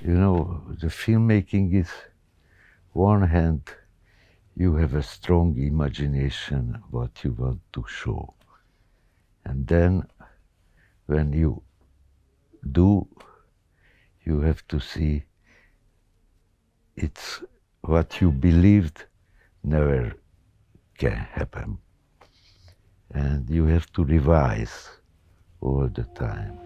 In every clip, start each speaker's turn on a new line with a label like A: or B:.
A: You know, the filmmaking is, one hand, you have a strong imagination what you want to show. And then when you do, you have to see it's what you believed never can happen. And you have to revise all the time.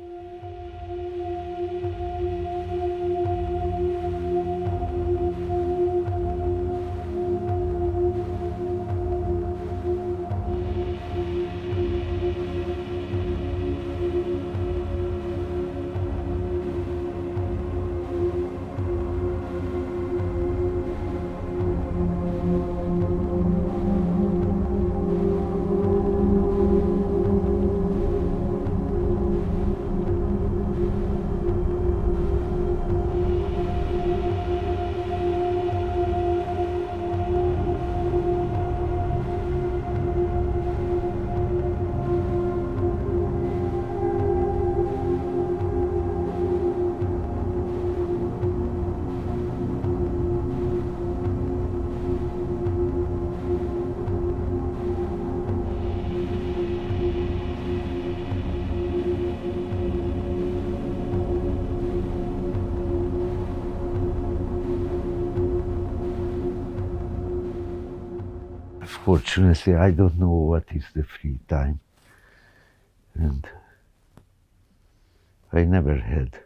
A: Fortunately, I don't know what is the free time, and I never had.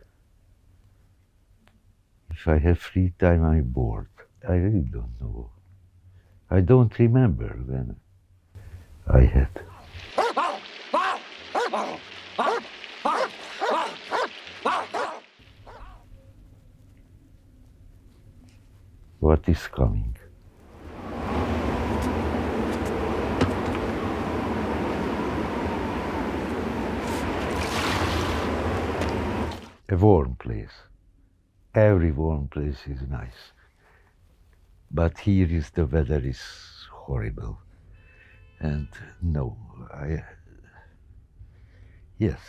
A: If I have free time, I'm bored. I really don't know. I don't remember when I had. What is coming? A warm place. Every warm place is nice. But here is the weather is horrible. And no, yes.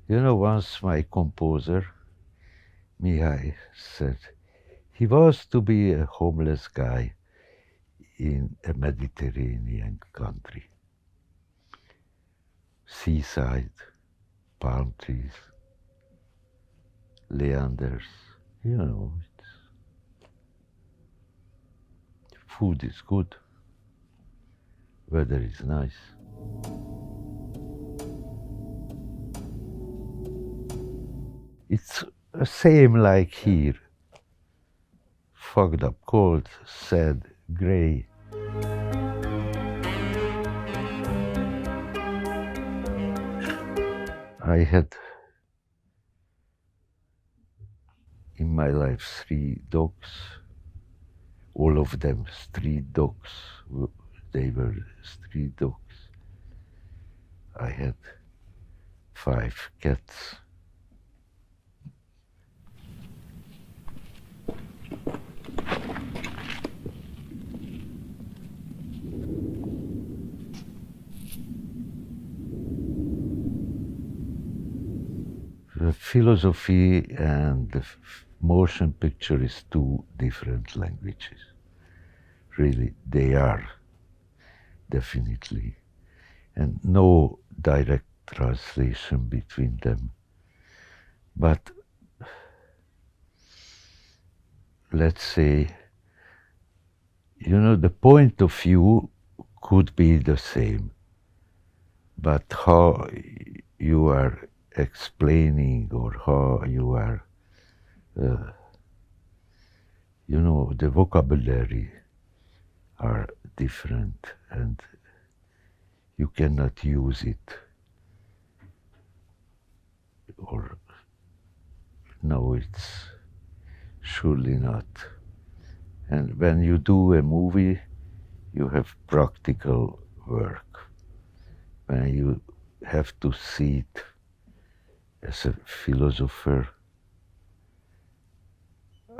A: You know, once my composer, Mihai, said he was to be a homeless guy in a Mediterranean country. Seaside, palm trees, leanders, you know, food is good, weather is nice. It's the same like here, fucked up, cold, sad, grey. I had in my life 3 dogs, all of them street dogs. They were street dogs. I had 5 cats. The philosophy and the motion picture is 2 different languages. Really, they are, definitely. And no direct translation between them. But let's say, you know, the point of view could be the same. But how you are explaining or how you are, you know, the vocabulary are different and you cannot use it. Or no, it's surely not. And when you do a movie, you have practical work. When you have to see it as a philosopher,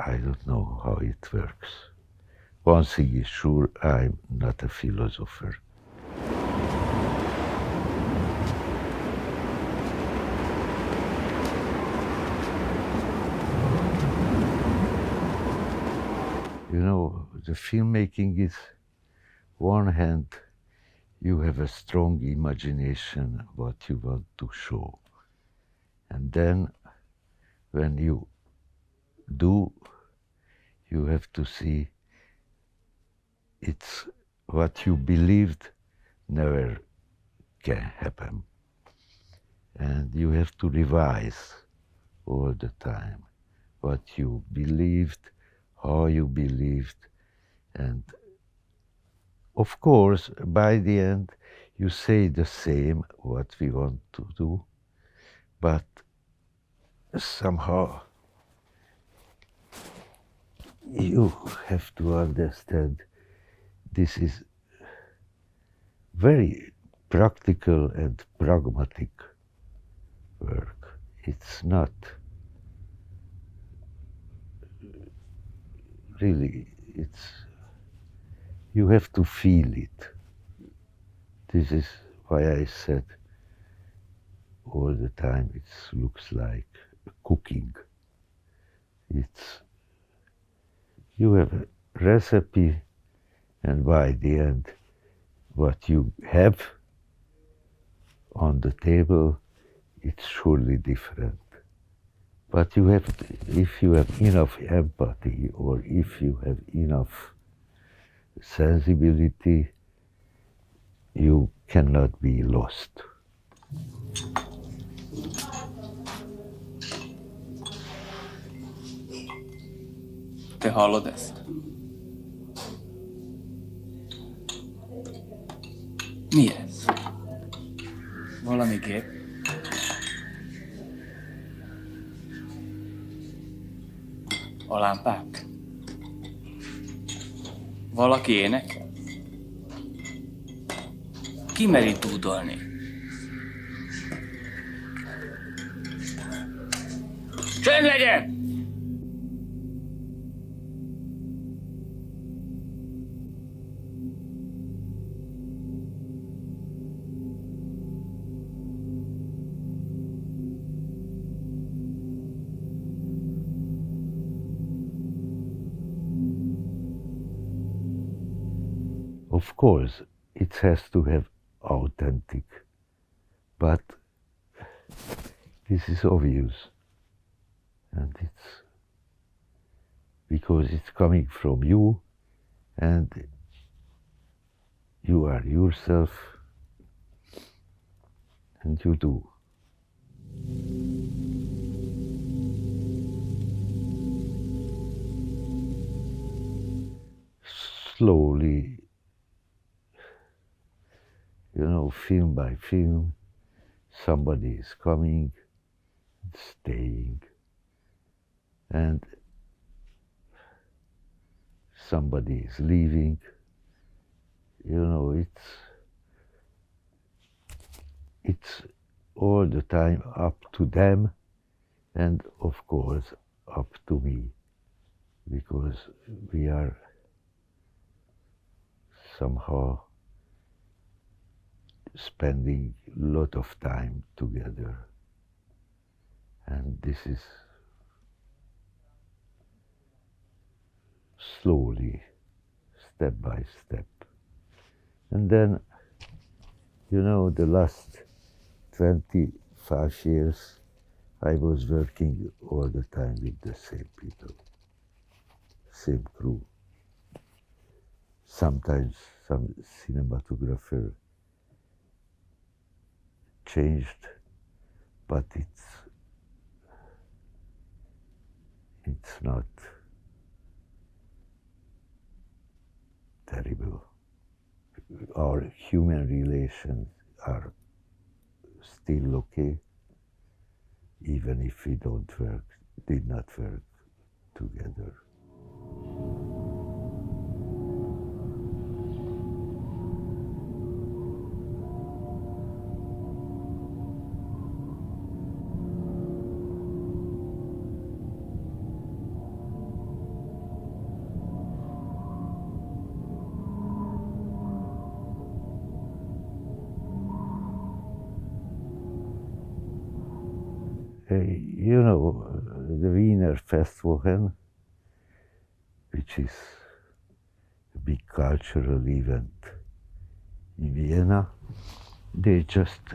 A: I don't know how it works. One thing is sure, I'm not a philosopher. You know, the filmmaking is, one hand, you have a strong imagination what you want to show. And then when you do, you have to see it's what you believed never can happen. And you have to revise all the time what you believed, how you believed, and of course, by the end, you say the same what we want to do, but somehow you have to understand this is very practical and pragmatic work. It's not really, you have to feel it. This is why I said all the time it looks like cooking. You have a recipe, and by the end, what you have on the table, it's surely different. But you have to, if you have enough empathy or if you have enough sensibility, you cannot be lost.
B: Te hallod ezt? Mi ez? Valami gép? A lámpák? Valaki énekel? Ki meri dúdolni? Csönd legyen!
A: Of course, it has to have authentic, but this is obvious, and it's because it's coming from you, and you are yourself, and you do. Slowly, you know, film by film, somebody is coming, staying, and somebody is leaving. You know, it's all the time up to them, and of course up to me, because we are somehow spending a lot of time together, and this is slowly, step by step. And then, you know, the last 25 years I was working all the time with the same people, same crew. Sometimes some cinematographer changed, but it's not terrible. Our human relations are still okay, even if we did not work together. You know, the Wiener Festwochen, which is big cultural event in Vienna. They just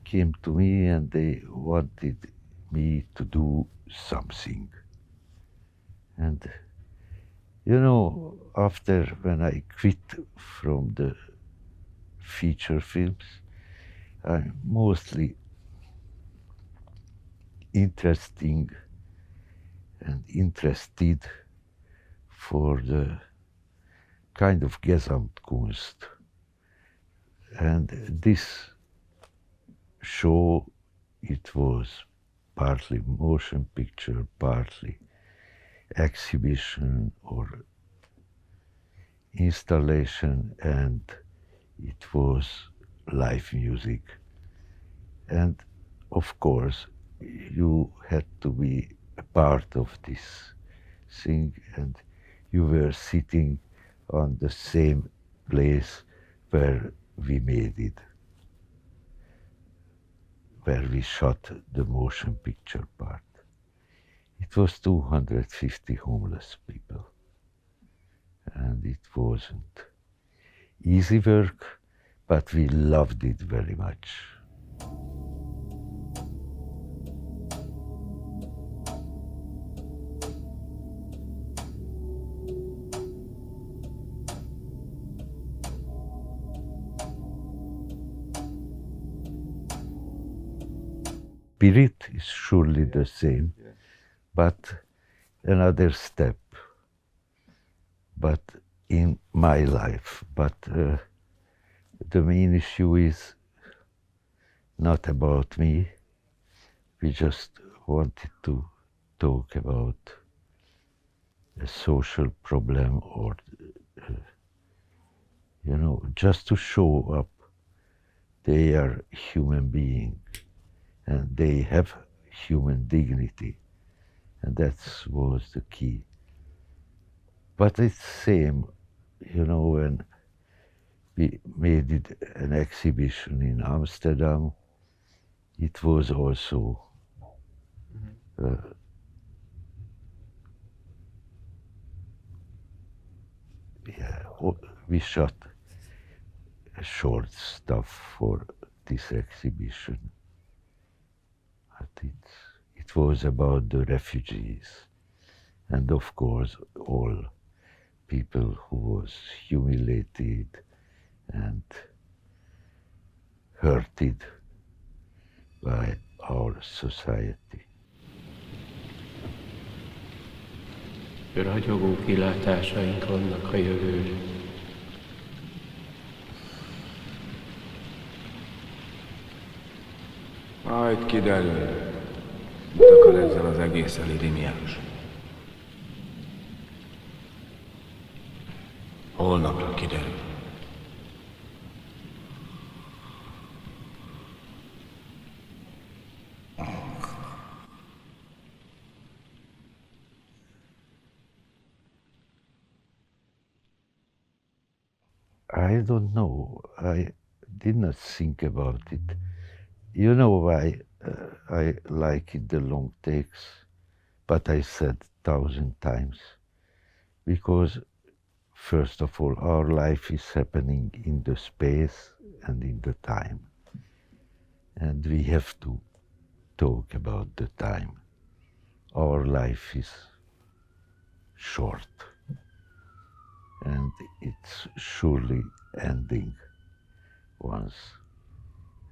A: came to me and they wanted me to do something. And you know, after when I quit from the feature films, I'm mostly interested for the kind of Gesamtkunst. And this show, it was partly motion picture, partly exhibition or installation, and it was live music. And of course, you had to be a part of this thing, and you were sitting on the same place where we made it, where we shot the motion picture part. It was 250 homeless people, and it wasn't easy work, but we loved it very much. Spirit is surely the same, but another step. But in my life, but the main issue is not about me. We just wanted to talk about a social problem, or you know, just to show up they are human beings and they have human dignity, and that was the key. But it's same, you know, when we made it an exhibition in Amsterdam, it was also we shot short stuff for this exhibition. But it was about the refugees, and of course all people who was humiliated and hurted by our society.
C: Ragyogó kilátásaink vannak a jövőre.
D: Majd kiderül, mit akar ezzel az egésszel Irimiás. Holnapra kiderül.
A: I don't know. I did not think about it. You know why I like it, the long takes, but I said 1,000 times. Because, first of all, our life is happening in the space and in the time. And we have to talk about the time. Our life is short. And it's surely ending once.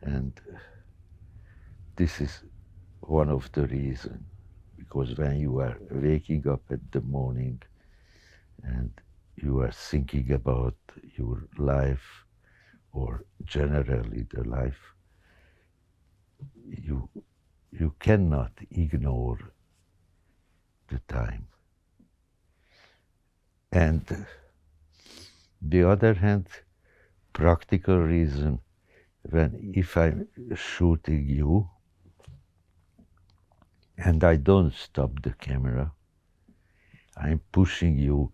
A: And this is one of the reasons, because when you are waking up at the morning and you are thinking about your life, or generally the life, you cannot ignore the time. And the other hand, practical reason, if I'm shooting you and I don't stop the camera, I'm pushing you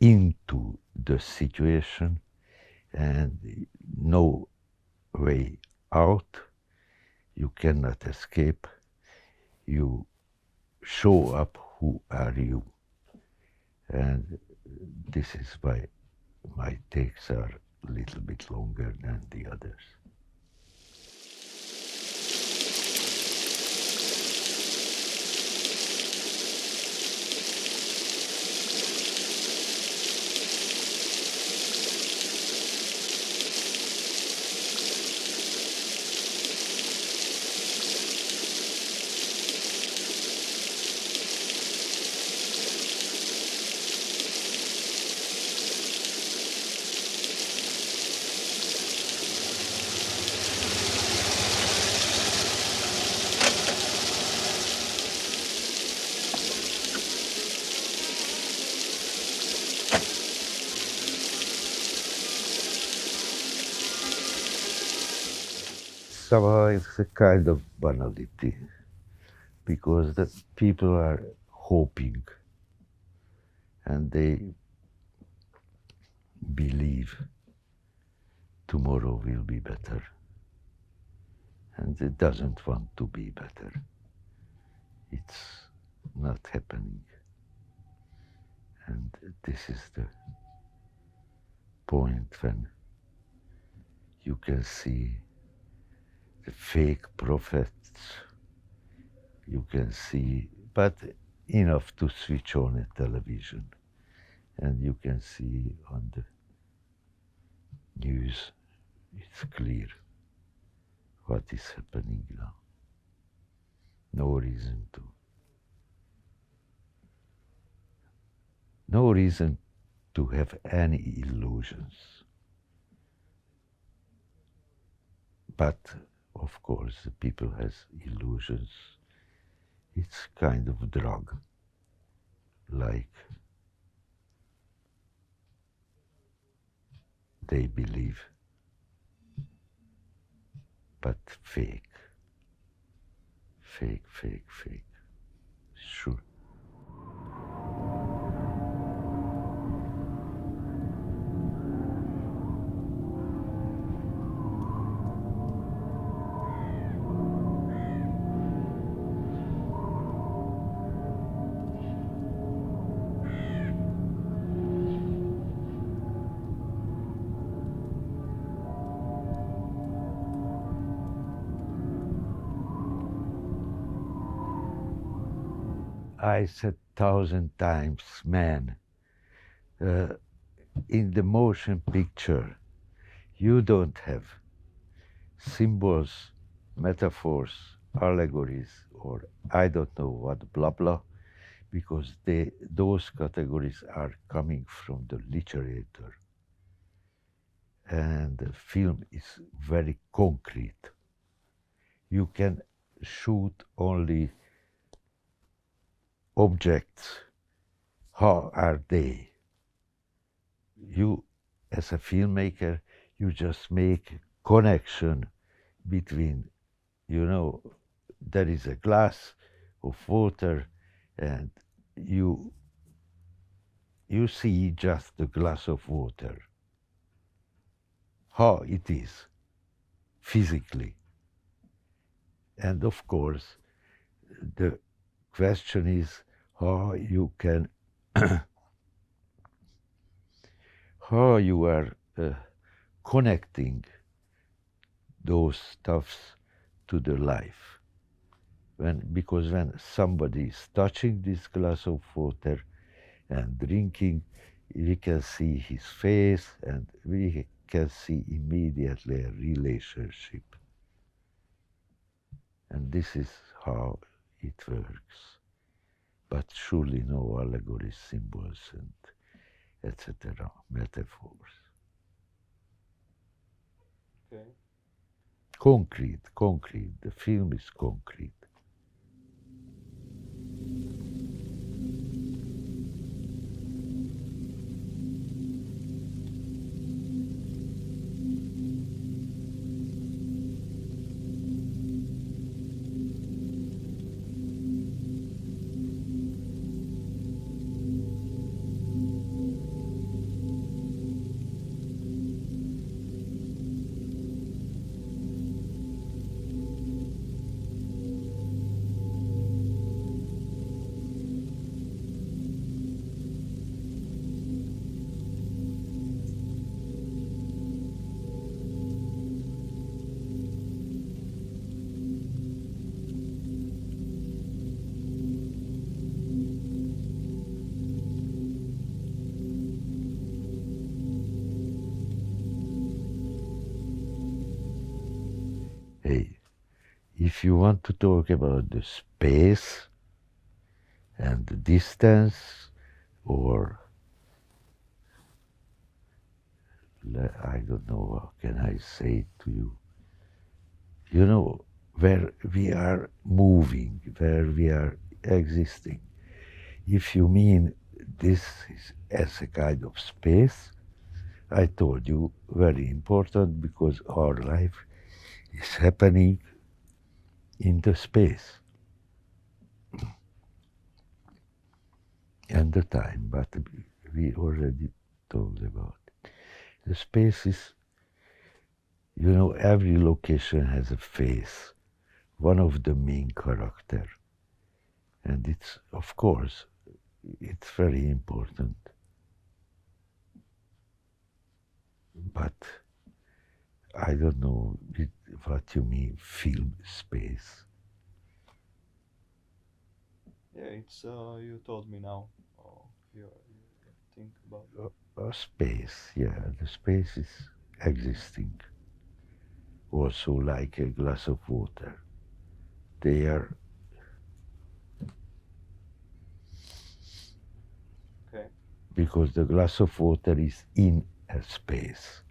A: into the situation and no way out. You cannot escape. You show up who are you. And this is why my takes are a little bit longer than the others. Somehow it's a kind of banality, because the people are hoping and they believe tomorrow will be better, and it doesn't want to be better. It's not happening, and this is the point when you can see the fake prophets, you can see, but enough to switch on a television, and you can see on the news, it's clear what is happening now. No reason to have any illusions. But of course, the people has illusions. It's kind of drug, like they believe, but fake, fake, fake, fake, sure. I said 1,000 times, man, in the motion picture, you don't have symbols, metaphors, allegories, or I don't know what, blah, blah, because those categories are coming from the literature. And the film is very concrete. You can shoot only objects. How are they? You, as a filmmaker, you just make connection between, there is a glass of water and you see just the glass of water. How it is, physically. And of course, the question is how you can, how you are connecting those stuffs to the life. Because when somebody is touching this glass of water and drinking, we can see his face and we can see immediately a relationship. And this is how it works. But surely no allegories, symbols, and etc., metaphors.
C: Okay.
A: Concrete. The film is concrete. hey, if you want to talk about the space and the distance, or I don't know, how can I say it to you? You know, where we are moving, where we are existing. If you mean this is as a kind of space, I told you, very important, because our life is happening in the space and the time, but we already talked about it. The space is, you know, every location has a face, one of the main character, and it's, of course, it's very important. But I don't know what you mean, film space.
E: Yeah, it's you told me now. Oh, you think about
A: A space, yeah, the space is existing. Also like a glass of water. They are.
E: Okay.
A: Because the glass of water is in a space.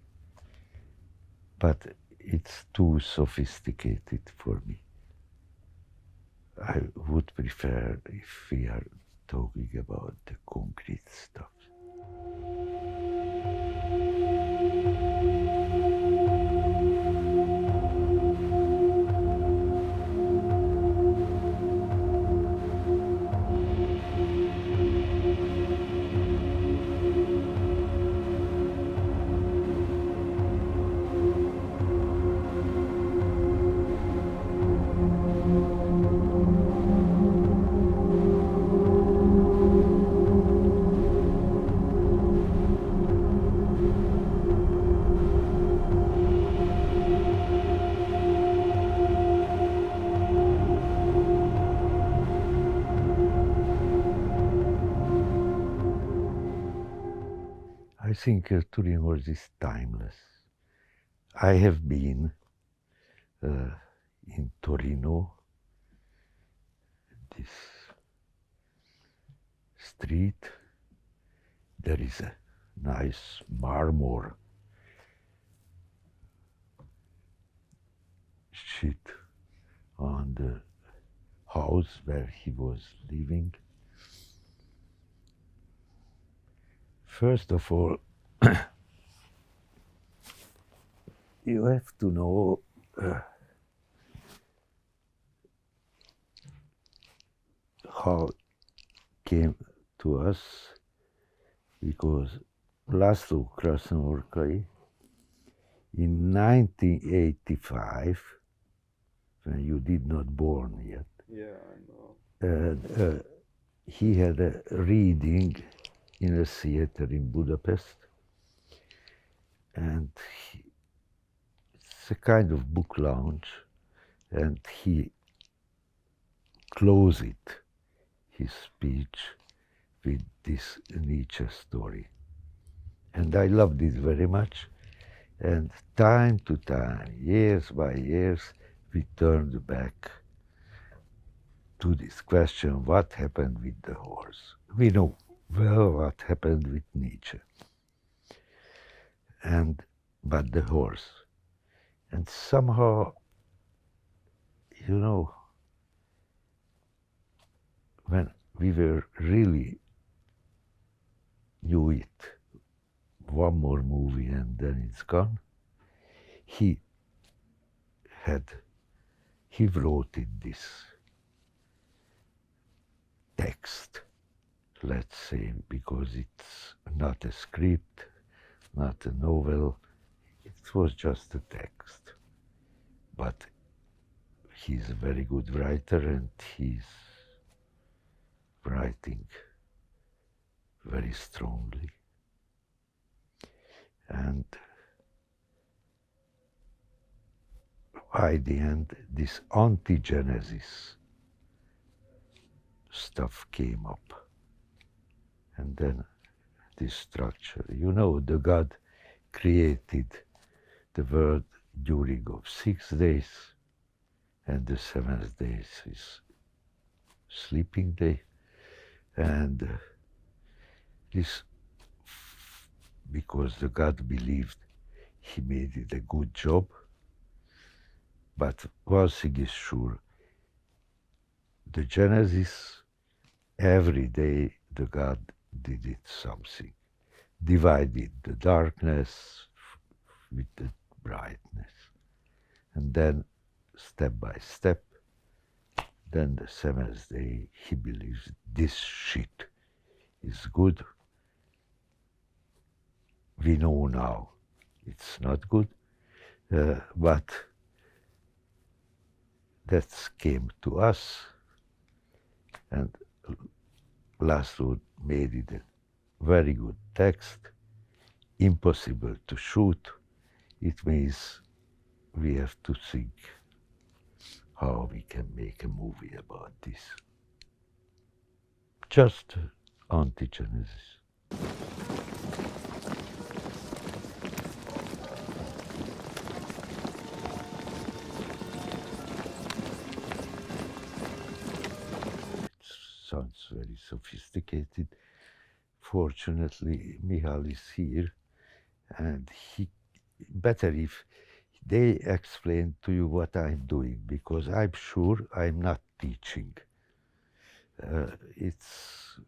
A: But it's too sophisticated for me. I would prefer if we are talking about the concrete stuff. I think Turin Horse is timeless. I have been in Torino, this street. There is a nice marmor sheet on the house where he was living. First of all, you have to know how it came to us, because László Krasznahorkai in 1985, when you did not born yet,
E: Yeah, I know.
A: he had a reading in a theater in Budapest, and it's a kind of book launch, and he closed his speech with this Nietzsche story. And I loved it very much, and time to time, years by years, we turned back to this question, what happened with the horse? We know well what happened with Nietzsche, but the horse. And somehow, you know, when we were really knew it, one more movie and then it's gone, he wrote it, this text, let's say, because it's not a script, not a novel, it was just a text. But he's a very good writer, and he's writing very strongly. And by the end, this anti-genesis stuff came up. And then this structure. You know, the God created the world during of 6 days, and the seventh day is sleeping day, and this, because the God believed he made it a good job, but one thing is sure, the Genesis, every day the God did it something, divided the darkness with the brightness, and then step by step, then the seventh day he believes this shit is good. We know now it's not good, but that came to us, and László made it a very good text, impossible to shoot. It means we have to think how we can make a movie about this. Just anti-Genesis. Sounds very sophisticated. Fortunately, Michal is here, and he better if they explain to you what I'm doing, because I'm sure I'm not teaching. It's,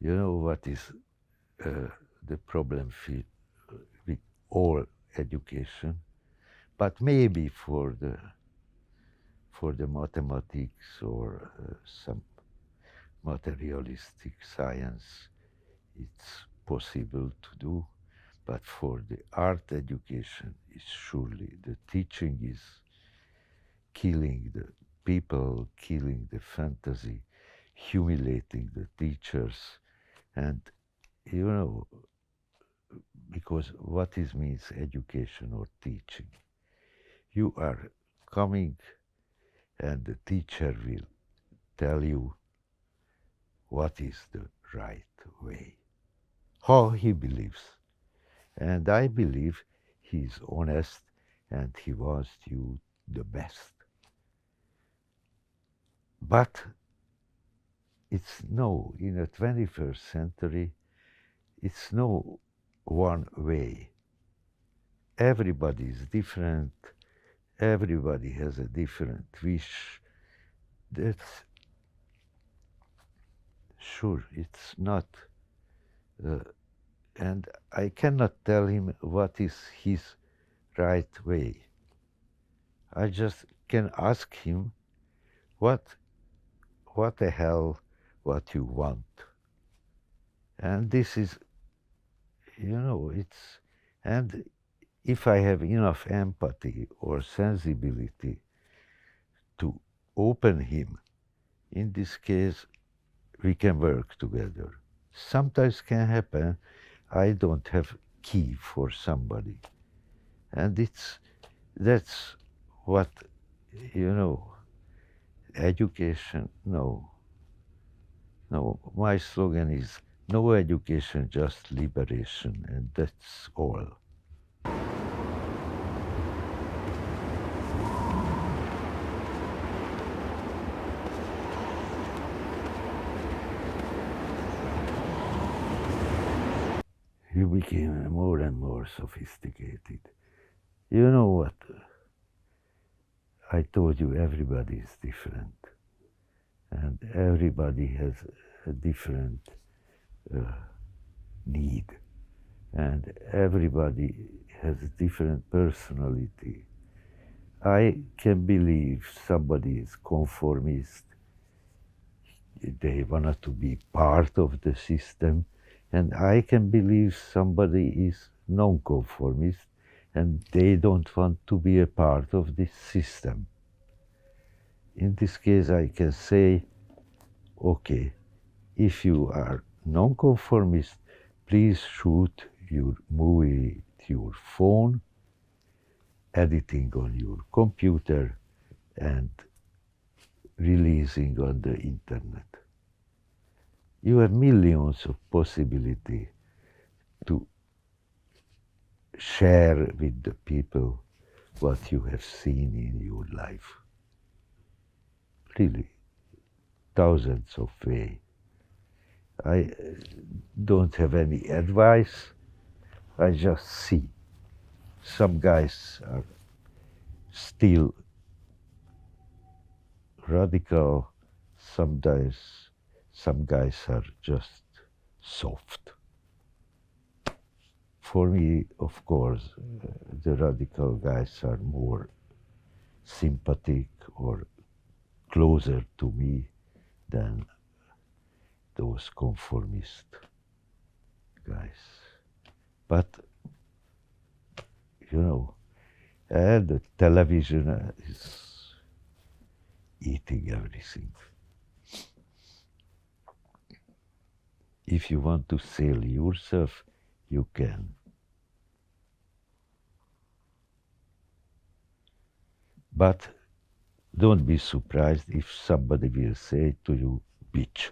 A: you know what is the problem with all education, but maybe for the mathematics or some materialistic science, it's possible to do, but for the art education, it's surely the teaching is killing the people, killing the fantasy, humiliating the teachers, and you know, because what is means education or teaching? You are coming and the teacher will tell you what is the right way, how he believes. And I believe he is honest and he wants you the best. But it's no, in the 21st century, it's no one way. Everybody is different. Everybody has a different wish. That's sure, it's not. And I cannot tell him what is his right way. I just can ask him what the hell what you want. And this is, you know, it's, and if I have enough empathy or sensibility to open him, in this case, we can work together. Sometimes can happen, I don't have key for somebody. And that's what, you know, education, no. No, my slogan is no education, just liberation, and that's all. You became more and more sophisticated. You know what? I told you everybody is different. And everybody has a different need. And everybody has a different personality. I can believe somebody is conformist. They want to be part of the system. And I can believe somebody is non-conformist and they don't want to be a part of this system. In this case, I can say, okay, if you are non-conformist, please shoot your movie with your phone, editing on your computer, and releasing on the internet. You have millions of possibilities to share with the people what you have seen in your life. Really, thousands of ways. I don't have any advice, I just see. Some guys are still radical, some guys are just soft. For me, of course, the radical guys are more sympathetic or closer to me than those conformist guys. But, you know, the television is eating everything. If you want to sell yourself, you can. But don't be surprised if somebody will say to you, bitch.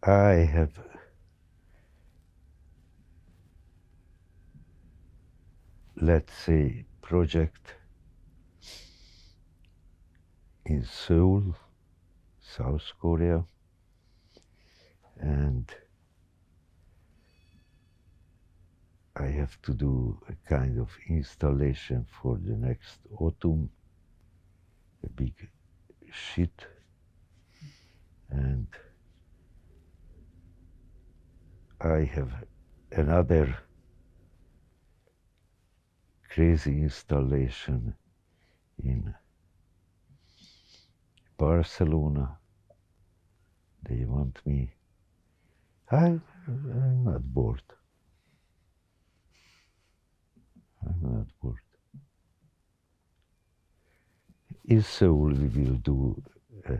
A: I have let's say project in Seoul, South Korea, and I have to do a kind of installation for the next autumn, a big sheet, and I have another crazy installation in Barcelona. They want me. I'm not bored. I'm not bored. In Seoul we will do a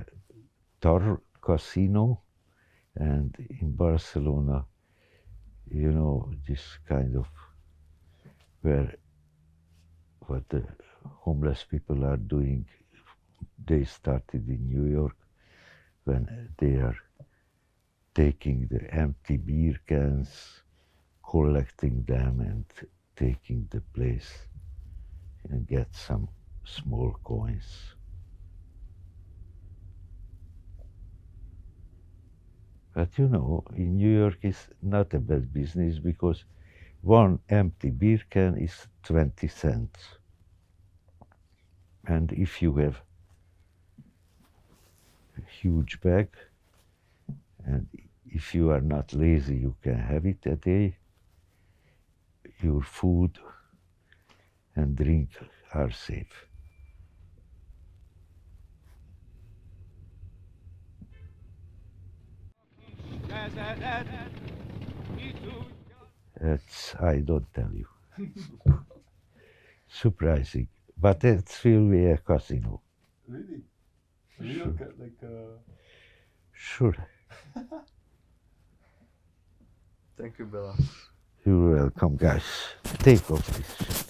A: Tarr casino, and in Barcelona, you know, this kind of where what the homeless people are doing. They started in New York when they are taking the empty beer cans, collecting them and taking the place and get some small coins. But you know, in New York is not a bad business because one empty beer can is 20 cents. And if you have a huge bag, and if you are not lazy, you can have it a day, your food and drink are safe. That's, I don't tell you. Surprising. But it will be a casino.
E: Really? Sure. Like
A: Sure.
E: Thank you, Béla.
A: You're welcome, guys. Take off this.